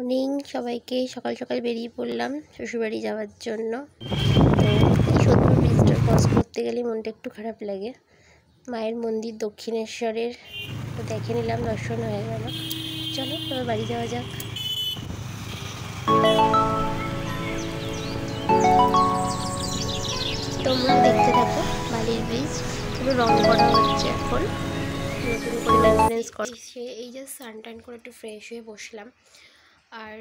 Morning সবাইকে। সকাল সকাল বেরিয়ে পড়লাম শ্বশুরবাড়ি যাওয়ার জন্য। তো এই সোদপুর ব্রিজটা ক্রস করতে গেলে মনটা একটু খারাপ লাগে। মায়ের মন্দির দক্ষিণেশ্বরের তো দেখে নিলাম, দর্শন হয়ে গেল। চলো এবার বাড়ি যাওয়া যাক। তোমরা দেখতে থাকো বালির ব্রিজ, পুরো রং করা হচ্ছে এখন, নতুন করে মেনটেনেন্স করছে। এই যে স্নান টান করে একটু ফ্রেশ হয়ে বসলাম। আর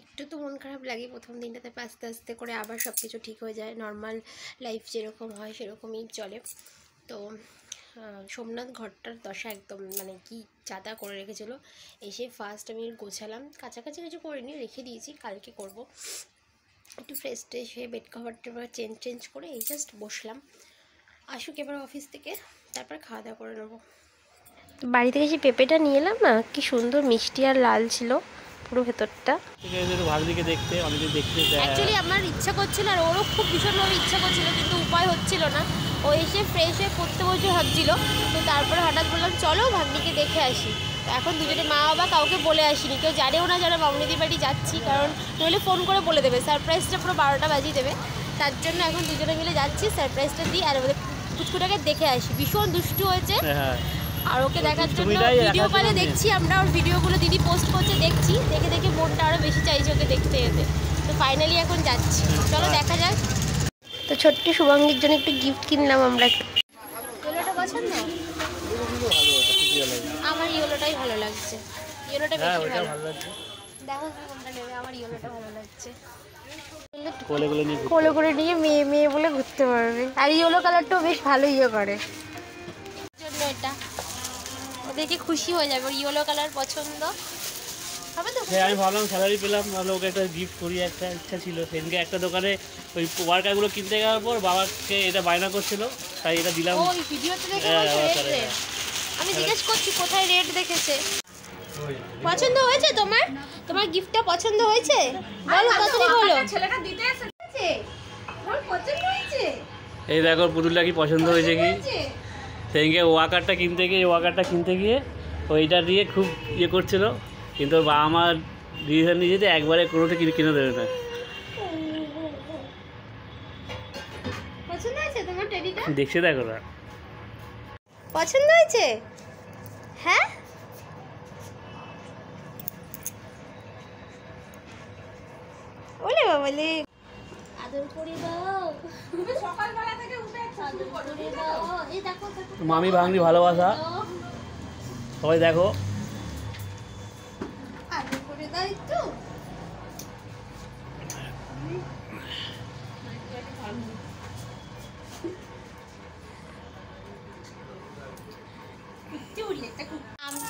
একটু তো মন খারাপ লাগে প্রথম দিনটাতে, আস্তে আস্তে করে আবার সব কিছু ঠিক হয়ে যায়, নর্মাল লাইফ যেরকম হয় সেরকমই চলে। তো সোমনাথ ঘরটার দশা একদম মানে কি চাঁদা করে রেখেছিলো। এসে ফার্স্ট আমি গোছালাম, কাছাকাছি কিছু করিনি, রেখে দিয়েছি, কালকে করব। একটু ফ্রেশ ট্রেশ হয়ে বেড কভারটা চেঞ্জ করে এই জাস্ট বসলাম। আসুক এবার অফিস থেকে, তারপর খাওয়া দাওয়া করে নেবো। বাড়ি থেকে যে পেঁপেটা নিয়ে এলাম না, কি সুন্দর মিষ্টি আর লাল ছিল পুরো ভেতরটা। ভাগ্নিকে দেখতে অনেকে দেখতে অ্যাকচুয়ালি আমার ইচ্ছা করছিল আর ওরও খুব ভীষণভাবে ইচ্ছা করছিল, কিন্তু উপায় হচ্ছিল না। ও এসে ফ্রেশ হয়ে পড়তে বসে ভাবছিল, তো তারপরে হঠাৎ বললাম চলো ভাগ্নিকে দেখে আসি। তো এখন দুজনে মা বাবা কাউকে বলে আসিনি, কেউ জানেও না যারা মামনিদির বাড়ি যাচ্ছি, কারণ নইলে ফোন করে বলে দেবে, সারপ্রাইজটা পুরো 12টা বাজিয়ে দেবে। তার জন্য এখন দুজনে মিলে যাচ্ছি, সারপ্রাইজটা দিই আর আমাদের কুচকুটাকে দেখে আসি। ভীষণ দুষ্টু হয়েছে, আর ওকে দেখার জন্য ভিডিও কলে দেখছি আমরা, ওর ভিডিওগুলো দিদি পোস্ট করছে দেখছি, দেখে দেখে মনটা আরও বেশি চাইছে ওকে দেখতে যেতে। তো ফাইনালি এখন যাচ্ছি, চলো দেখা যাক। তো ছোট্ট শুভাঙ্গীর জন্য একটু গিফট কিনলাম আমরা। ইয়েলোটা পছন্দ? আমার ইয়েলোটাই ভালো লাগছে, ইয়েলোটা বেশি ভালো লাগছে। দেখো কোনটা নেবে, আমার ইয়েলোটা ভালো লাগছে। কোলে করে নিয়ে মেয়ে মেয়ে বলে ঘুরতে পারবে, আর ইয়েলো কালারটাও বেশ ভালো ইয়ে করে জন্য এটা দেখে খুশি হয়ে যাবে। ওর ইয়েলো কালার পছন্দ হবে তো। হ্যাঁ, আমি ভাবলাম স্যালারি পেলাম, নাহলে ওকে একটা গিফট করি, একটা ইচ্ছা ছিল। সেদিনকে একটা দোকানে ওই ওয়ার্কারগুলো কিনতে যাওয়ার পর বাবাকে এটা বায়না করছিল, তাই এটা দিলাম। ওই ভিডিওতে দেখে বলছে রেট। আমি জিজ্ঞেস করছি কোথায় রেট দেখেছে। পছন্দ হয়েছে তোমার? তোমার গিফটটা পছন্দ হয়েছে? বলো তাড়াতাড়ি বলো। ছেলেটা দিতে এসেছে, ওর পছন্দ হয়েছে। এই দেখো পুতুলটা কি পছন্দ হয়েছে কি। সেদিনকে ওয়াকারটা কিনতে গিয়ে ওইটা দিয়ে খুব ইয়ে করছিল, কিন্তু ওর বাবা মা ডিসিশন নিয়েছে একবারে কোনোটা কিনে দেবে না। পছন্দ হয়েছে তোমার টেডিটা? দেখছে দেখো না, পছন্দ হয়েছে? হ্যাঁ ওলে বাবালে, আদর করে দাও। তুমি সকালবেলা থেকে উঠে আদর করে দাও। এই দেখো মামি ভাগ্নি ভালোবাসা, সবাই দেখো। আদর করে দাও একটু।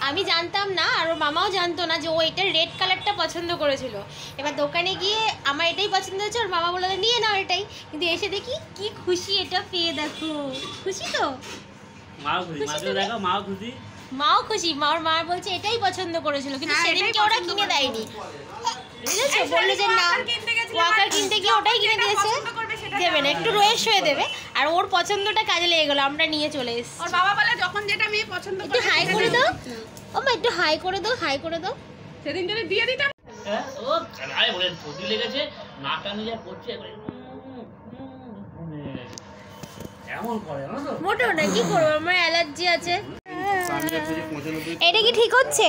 আমি জানতাম না, আর ওর মামাও জানতো না যে ও এটা রেড কালারটা পছন্দ করেছিল। এবার দোকানে গিয়ে আমার এটাই পছন্দ হয়েছে, ওর মামা বলে নিয়ে নাও এটাই, কিন্তু এসে দেখি কি খুশি এটা পেয়ে। দেখো খুশি তো, মাও খুশি। মাও খুশি, মার বলছে এটাই পছন্দ করেছিল, কিন্তু সেদিনকে ওরা কিনে দেয়নি, বুঝেছো? বললো যে না, ওয়াকার কিনতে গিয়ে ওটাই কিনে দিয়েছে, দেবে না, একটু রয়েস হয়ে দেবে। আর ওর পছন্দটা কাজে লেগে গেলো, আমরা নিয়ে চলে এসেছি। ওর বাবা বলে যখন যেটা মেয়ে পছন্দ করে একটু হাই করে দাও, ও মা একটু হাই করে দাও, হাই করে দাও। সেদিন যদি দিয়ে দিতাম। হ্যাঁ ও আরে বলে পটি লেগেছে, নাকটা নিয়ে পড়ছে এমন করে না তো। মোটো না, কি করবো, আমার অ্যালার্জি আছে। এটা কি ঠিক হচ্ছে?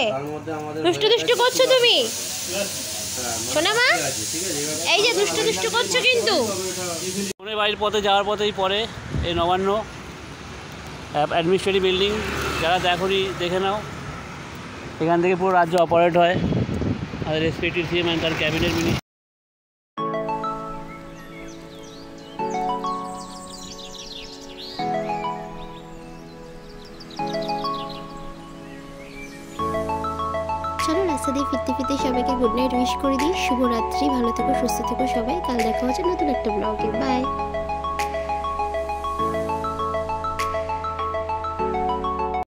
দুষ্টু করছো তুমি শোনা মা, এই যে দুষ্টু করছো কিন্তু। বাড়ির পথে যাওয়ার পথেই পরে এই নবান্ন অ্যাডমিনিস্ট্রেটিভ বিল্ডিং, যারা দেখোনি দেখে নাও। এখান থেকে পুরো রাজ্য অপারেট হয়, আর রেসপেক্টিভ সিএম অ্যান্ড তার ক্যাবিনেট মিনিস্টার। চলো রাস্তা দিয়ে ফিরতে সবাইকে গুড নাইট উইশ করে দিই। শুভরাত্রি, ভালো থেকো, সুস্থ থেকো সবাই। কাল দেখা হচ্ছে নতুন একটা ব্লগে। বাই।